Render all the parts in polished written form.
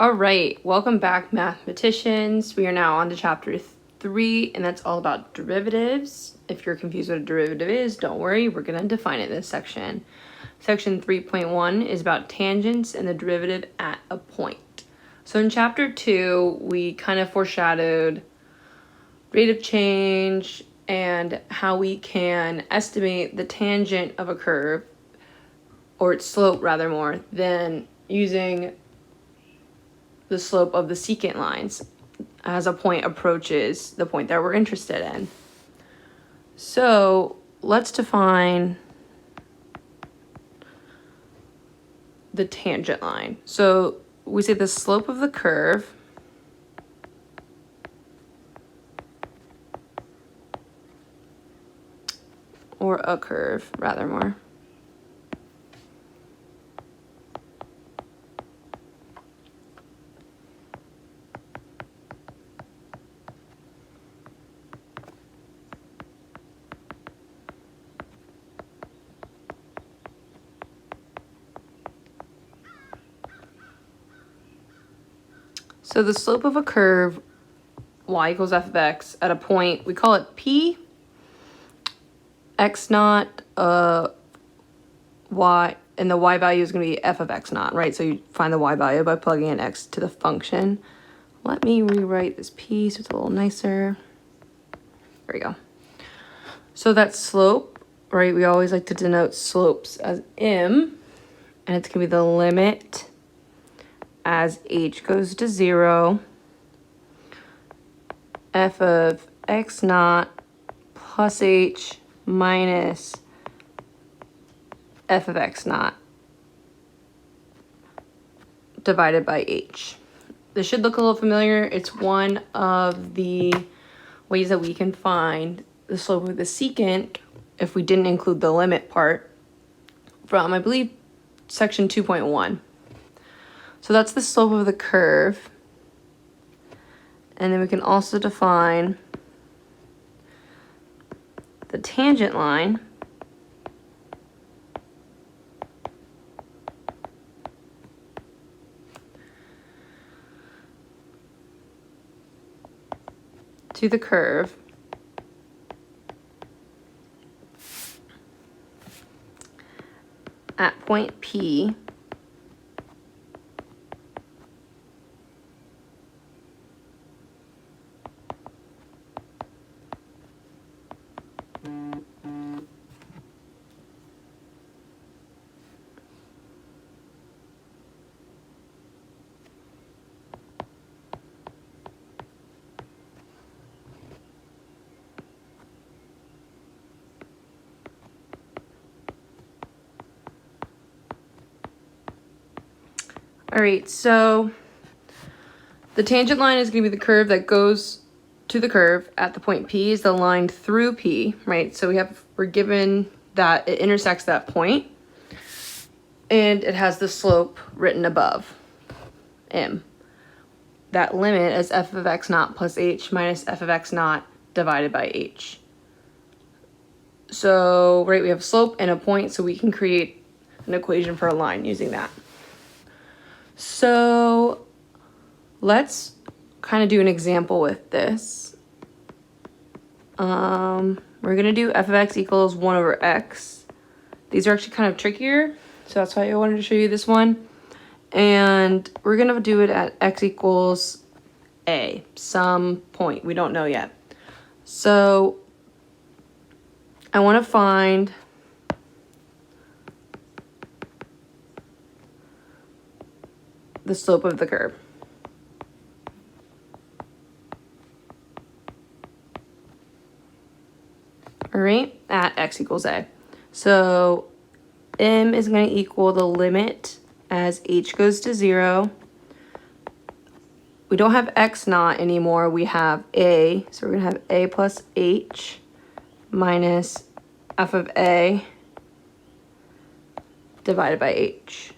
All right, welcome back, mathematicians. We are now on to chapter 3, and that's all about derivatives. If you're confused what a derivative is, don't worry, we're going to define it in this section. Section 3.1 is about tangents and the derivative at a point. So in chapter 2, we kind of foreshadowed rate of change and how we can estimate the tangent of a curve, or its slope rather, more than using the slope of the secant lines as a point approaches the point that we're interested in. So let's define the tangent line. So we say the slope of the curve or a curve rather more. So the slope of a curve, y equals f of x, at a point, we call it P, x naught, y, and the y value is going to be f of x naught, right? So you find the y value by plugging in x to the function. Let me rewrite this P so it's a little nicer. There we go. So that slope, right, we always like to denote slopes as m, and it's going to be the limit as h goes to 0, f of x naught plus h minus f of x naught divided by h. This should look a little familiar. It's one of the ways that we can find the slope of the secant if we didn't include the limit part from, I believe, section 2.1. So that's the slope of the curve. And then we can also define the tangent line to the curve at point P All right, so the tangent line is going to be the curve that goes to the curve at the point P, is the line through P, right? So we're given that it intersects that point, and it has the slope written above, m. That limit is f of x naught plus h minus f of x naught divided by h. So, right, we have a slope and a point, so we can create an equation for a line using that. So let's kind of do an example with this. We're going to do f of x equals 1 over x. These are actually kind of trickier, so that's why I wanted to show you this one. And we're going to do it at x equals a, some point. We don't know yet. So I want to find the slope of the curve. All right, at x equals a. So m is going to equal the limit as h goes to 0. We don't have x naught anymore. We have a. So we're going to have a plus h minus f of a divided by h.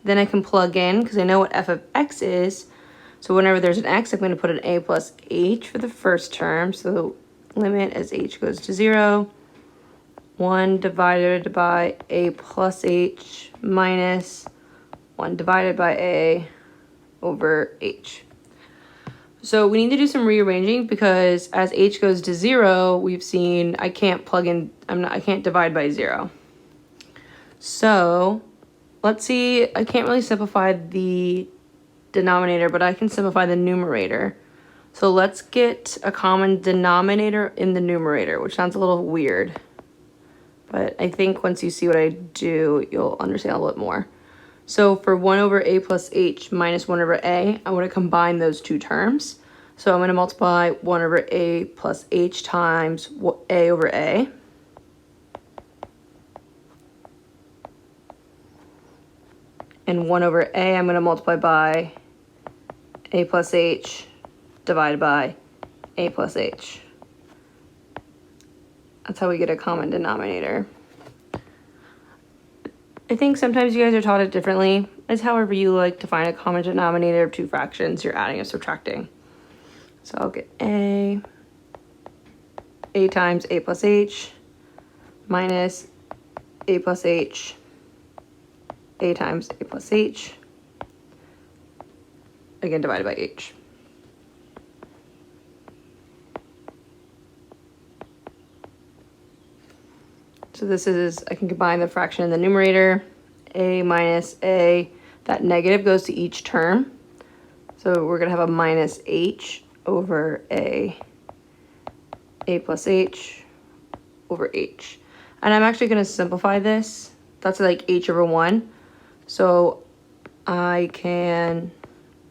Then I can plug in, because I know what f of x is. So whenever there's an x, I'm going to put an a plus h for the first term. So limit as h goes to 0. 1 divided by a plus h minus 1 divided by a over h. So we need to do some rearranging because as h goes to 0, we've seen I can't plug in, I can't divide by 0. So let's see, I can't really simplify the denominator, but I can simplify the numerator. So let's get a common denominator in the numerator, which sounds a little weird. But I think once you see what I do, you'll understand a little bit more. So for 1 over a plus h minus 1 over a, I want to combine those two terms. So I'm going to multiply 1 over a plus h times a over a. And 1 over a, I'm going to multiply by a plus h divided by a plus h. That's how we get a common denominator. I think sometimes you guys are taught it differently. It's however you like to find a common denominator of two fractions you're adding or subtracting. So I'll get a times a plus h minus a plus h, a times a plus h, again divided by h. So this is, I can combine the fraction in the numerator, a minus a, that negative goes to each term. So we're gonna have a minus h over a plus h over h. And I'm actually gonna simplify this. That's like h over 1. So I can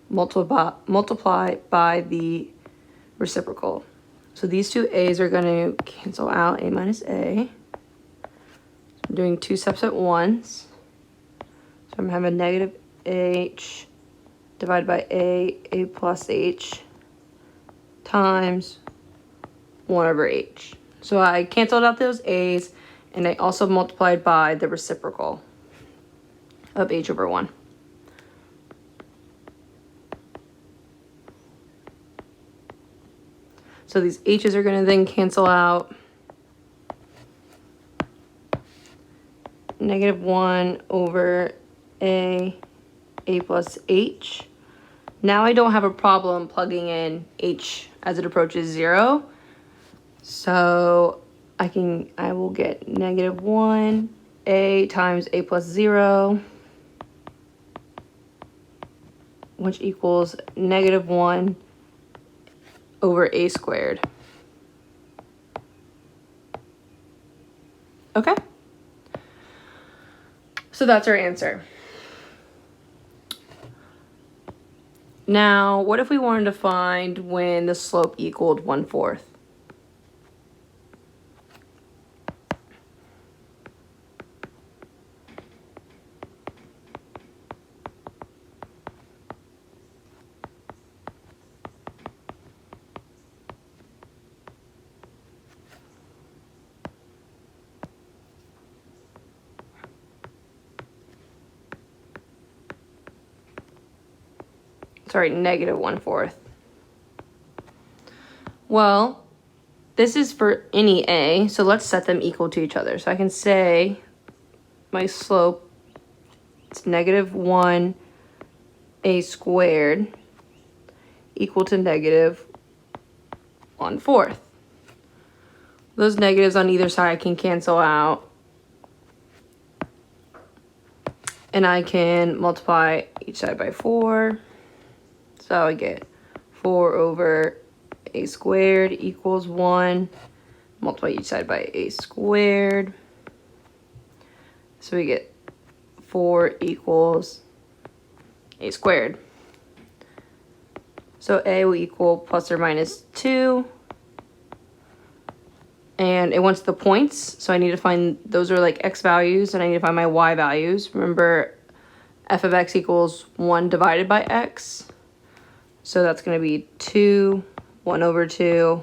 multiply by the reciprocal. So these two a's are gonna cancel out, a minus a. I'm doing two steps at once. So I'm having negative h divided by a plus h times 1 over h. So I canceled out those a's and I also multiplied by the reciprocal of h over 1. So these h's are going to then cancel out. Negative 1 over a plus h. Now I don't have a problem plugging in h as it approaches 0. So I will get negative 1 a times a plus 0, which equals negative 1 over a squared. Okay? So that's our answer. Now, what if we wanted to find when the slope equaled 1/4? Sorry, negative 1/4. Well, this is for any a, so let's set them equal to each other. So I can say my slope, it's negative 1 a squared equal to negative 1/4. Those negatives on either side can cancel out. And I can multiply each side by 4. So I get 4 over a squared equals 1. Multiply each side by a squared. So we get 4 equals a squared. So a will equal plus or minus 2. And it wants the points, so I need to find, those are like x values, and I need to find my y values. Remember, f of x equals 1 divided by x. So that's going to be 2, 1 over 2,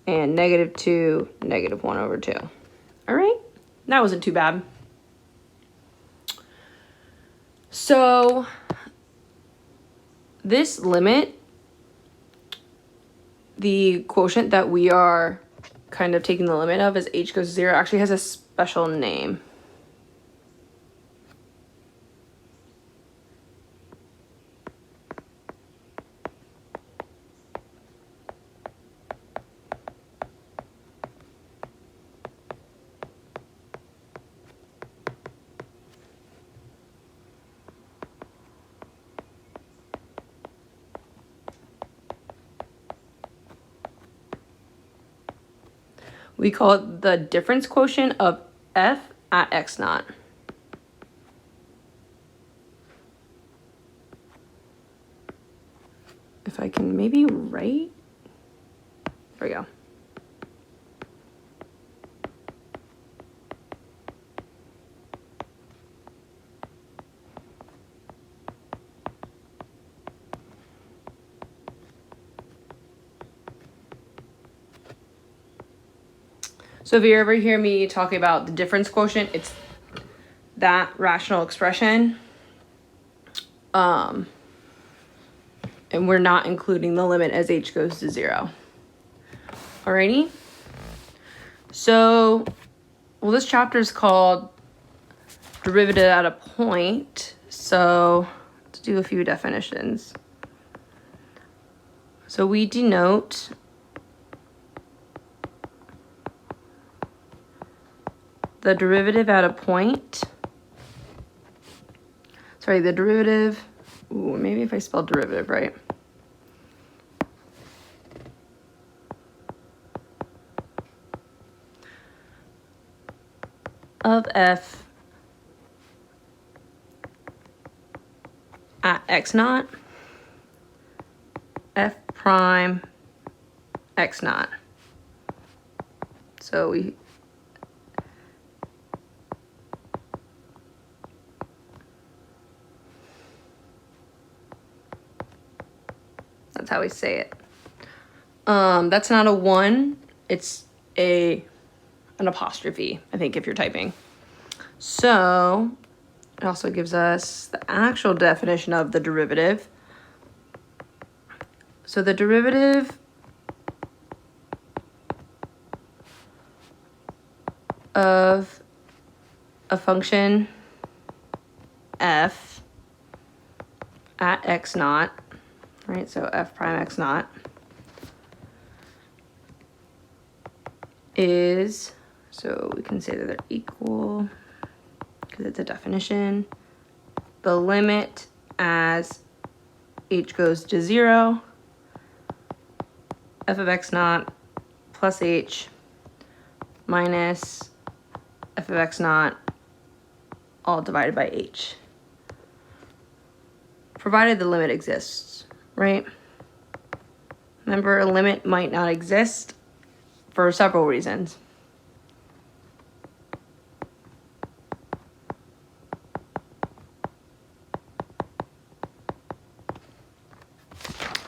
and negative 2, negative 1 over 2. All right, that wasn't too bad. So this limit, the quotient that we are kind of taking the limit of as h goes to 0, actually has a special name. We call it the difference quotient of f at x naught. If I can maybe write, there we go. So if you ever hear me talking about the difference quotient, it's that rational expression. And we're not including the limit as h goes to 0. Alrighty? So, well, this chapter is called Derivative at a Point. So, let's do a few definitions. So we denote the derivative at a point. Sorry, the derivative. Ooh, maybe if I spell derivative right. Of f at x naught, f prime x naught. So that's how we say it. That's not a 1, it's an apostrophe, I think, if you're typing. So it also gives us the actual definition of the derivative. So the derivative of a function f at x naught, right? So f prime x naught is, so we can say that they're equal because it's a definition, the limit as h goes to 0, f of x naught plus h minus f of x naught all divided by h, provided the limit exists, right? Remember, a limit might not exist for several reasons.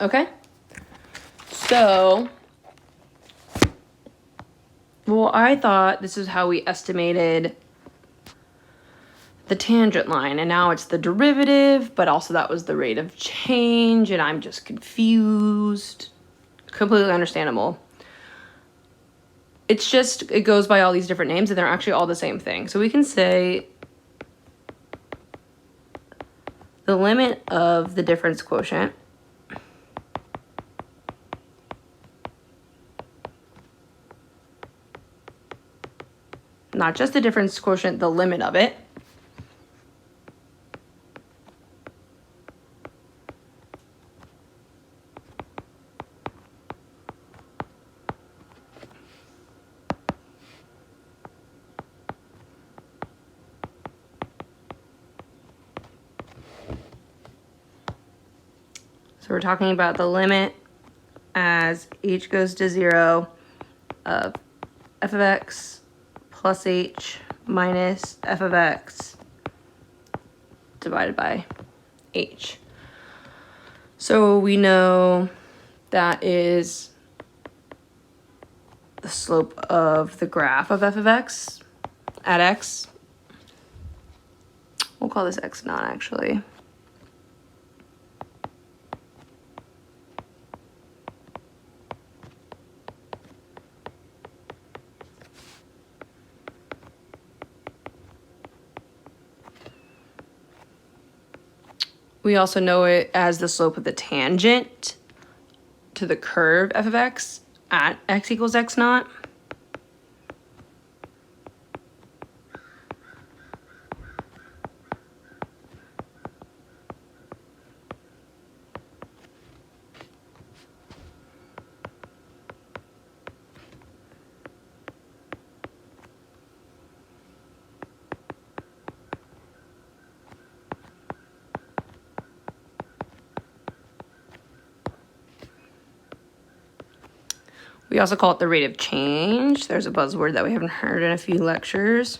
Okay? So, well, I thought this is how we estimated the tangent line, and now it's the derivative, but also that was the rate of change, and I'm just confused. Completely understandable. It's just, it goes by all these different names, and they're actually all the same thing. So we can say the limit of the difference quotient not just the difference quotient, the limit of it, so we're talking about the limit as h goes to 0 of f of x plus h minus f of x divided by h. So we know that is the slope of the graph of f of x at x. We'll call this x naught actually. We also know it as the slope of the tangent to the curve f of x at x equals x naught. We also call it the rate of change. There's a buzzword that we haven't heard in a few lectures.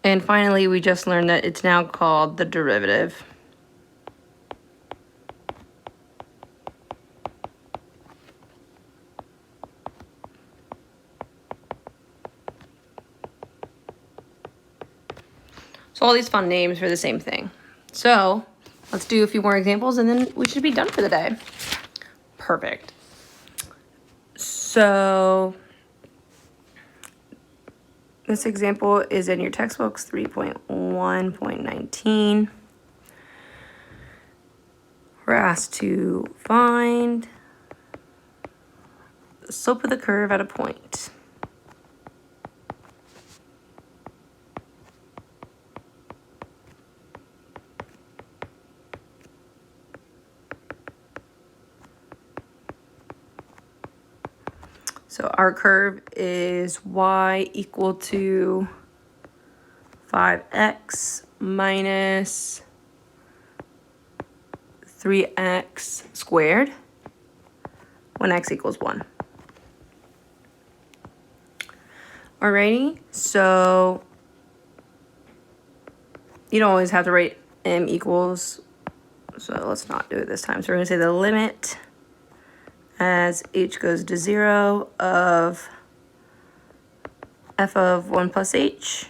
And finally, we just learned that it's now called the derivative. So all these fun names for the same thing. So let's do a few more examples and then we should be done for the day. Perfect. So this example is in your textbooks, 3.1.19. We're asked to find the slope of the curve at a point. So our curve is y equal to 5x minus 3x squared when x equals 1. Alrighty, so you don't always have to write m equals, so let's not do it this time. So we're going to say the limit as h goes to 0 of f of 1 plus h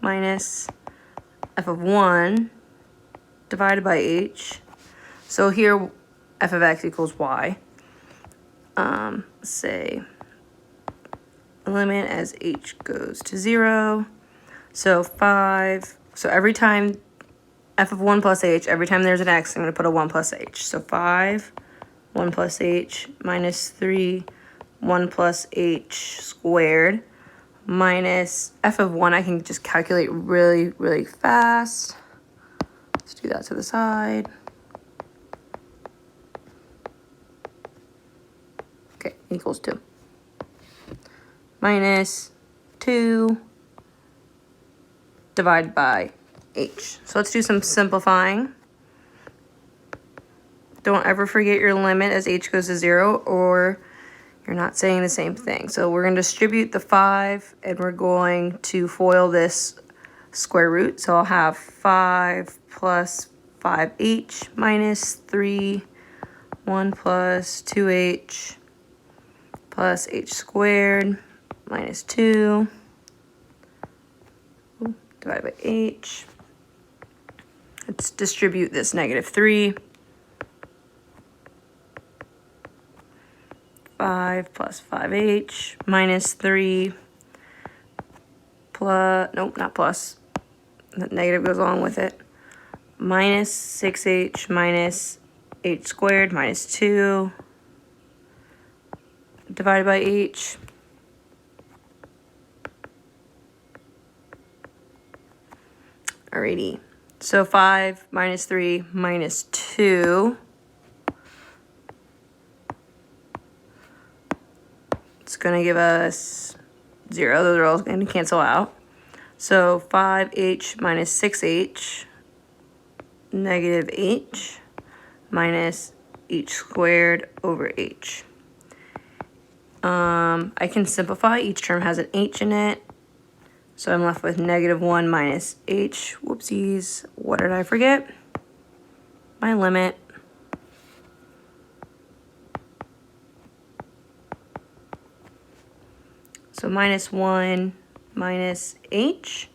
minus f of 1 divided by h. So here f of x equals y. Say limit as h goes to 0. So 5. So every time f of 1 plus h, every time there's an x, I'm going to put a 1 plus h. So 5, 1 plus h minus 3, 1 plus h squared minus f of 1. I can just calculate really, really fast. Let's do that to the side. Okay, equals 2. Minus 2 divided by h. So let's do some simplifying. Don't ever forget your limit as h goes to 0 or you're not saying the same thing. So we're going to distribute the 5 and we're going to FOIL this square root. So I'll have 5 plus 5h minus 3, 1 plus 2h plus h squared minus 2 divided by h. Let's distribute this negative 3. 5 plus 5h minus 3 plus, nope, not plus, the negative goes along with it, minus 6h minus h squared minus 2 divided by h. Alrighty, so 5 minus 3 minus 2. It's going to give us 0. Those are all going to cancel out. So 5h minus 6h, negative h, minus h squared over h. I can simplify. Each term has an h in it. So I'm left with negative 1 minus h. Whoopsies. What did I forget? My limit. So minus 1 minus h.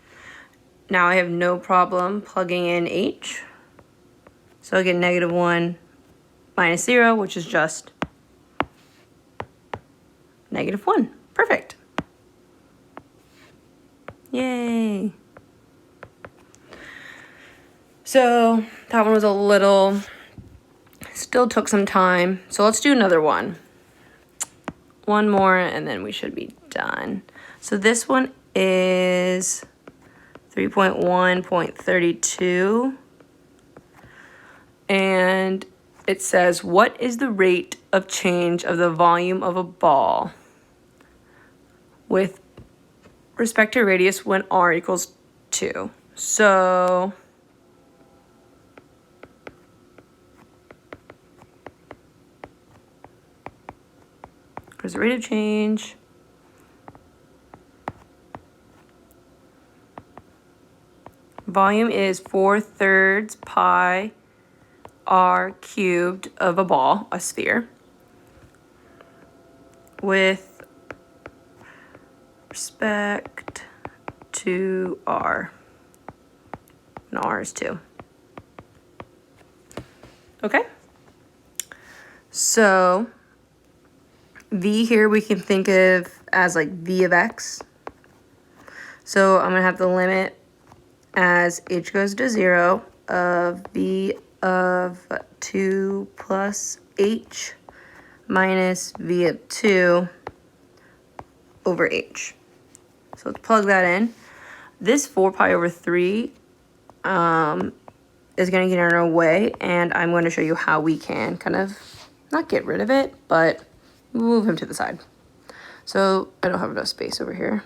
Now I have no problem plugging in h. So I get negative 1 minus 0, which is just negative 1. Perfect. Yay. So that one was a little, still took some time. So let's do another one. One more and then we should be done. So this one is 3.1.32. And it says, what is the rate of change of the volume of a ball with respect to radius when r equals 2? So there's the rate of change. Volume is 4/3 pi r cubed of a ball, a sphere, with respect to r. And r is 2. Okay? So v here we can think of as like v of x. So I'm going to have the limit as h goes to 0 of v of 2 plus h minus v of 2 over h. So let's plug that in. This 4 pi over 3 is going to get in our way, and I'm going to show you how we can kind of not get rid of it, but move him to the side. So I don't have enough space over here.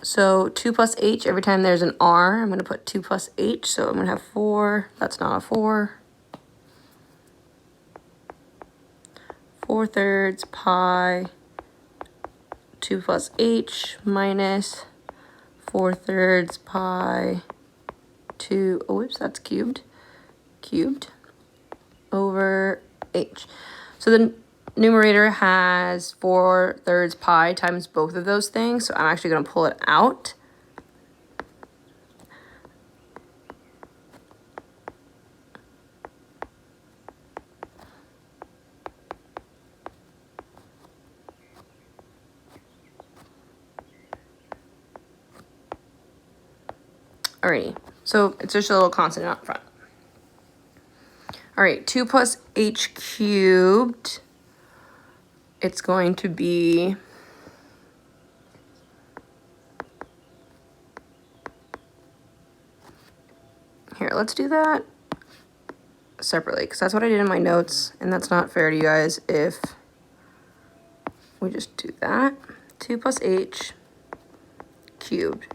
So 2 plus h, every time there's an r, I'm going to put 2 plus h. So I'm going to have 4. That's not a 4. 4/3 pi 2 plus h minus 4/3 pi 2, oh, whoops, that's cubed over h. So the numerator has 4/3 pi times both of those things, so I'm actually going to pull it out. Alrighty, so it's just a little constant up front. All right, 2 plus h cubed, it's going to be here, let's do that separately because that's what I did in my notes, and that's not fair to you guys if we just do that. 2 plus h cubed.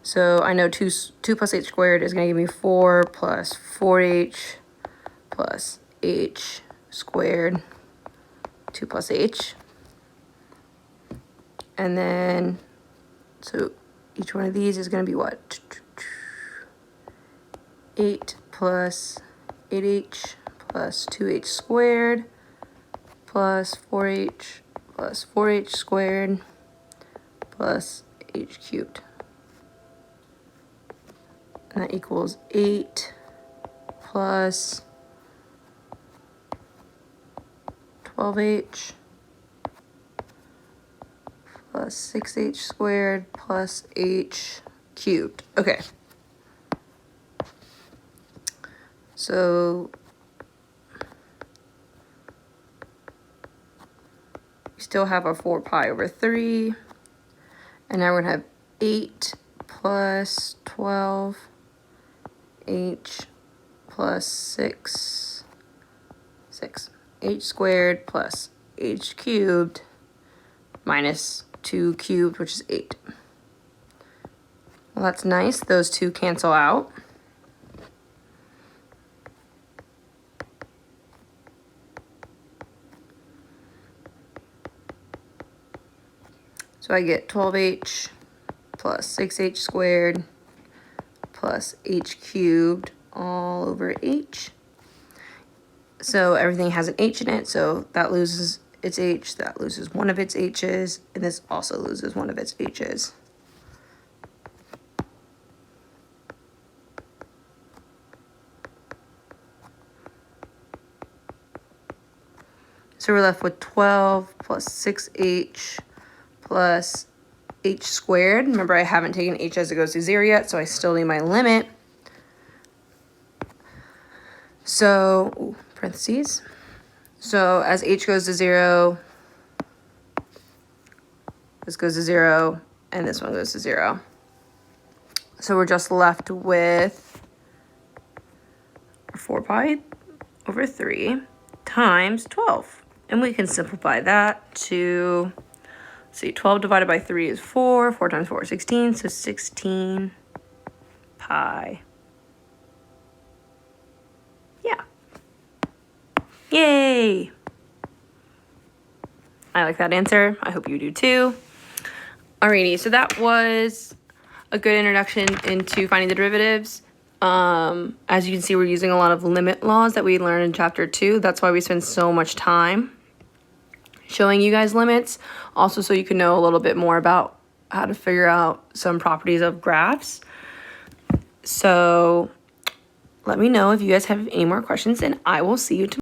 So I know 2 plus h squared is going to give me 4 plus 4h plus h squared, 2 plus h. And then, so each one of these is going to be what? 8 plus 8h plus 2h squared plus 4h plus 4h squared plus h cubed. And that equals 8 plus 12h plus 6h squared plus h cubed. Okay. So we still have our 4 pi over 3. And now we're going to have 8 plus 12 h plus 6 h squared plus h cubed minus 2 cubed, which is 8. Well, that's nice. Those two cancel out. So I get 12h plus 6h squared plus h cubed all over h. So everything has an h in it, so that loses its h, that loses one of its h's, and this also loses one of its h's. So we're left with 12 plus 6h plus h squared. Remember, I haven't taken h as it goes to 0 yet, so I still need my limit. So, parentheses. So as h goes to 0, This goes to 0, and this one goes to 0. So we're just left with 4 pi over 3 times 12. And we can simplify that to, see, 12 divided by 3 is 4. 4 times 4 is 16, so 16 pi. Yeah. Yay! I like that answer. I hope you do too. Alrighty, so that was a good introduction into finding the derivatives. As you can see, we're using a lot of limit laws that we learned in chapter 2. That's why we spend so much time showing you guys limits. Also, so you can know a little bit more about how to figure out some properties of graphs. So let me know if you guys have any more questions, and I will see you tomorrow.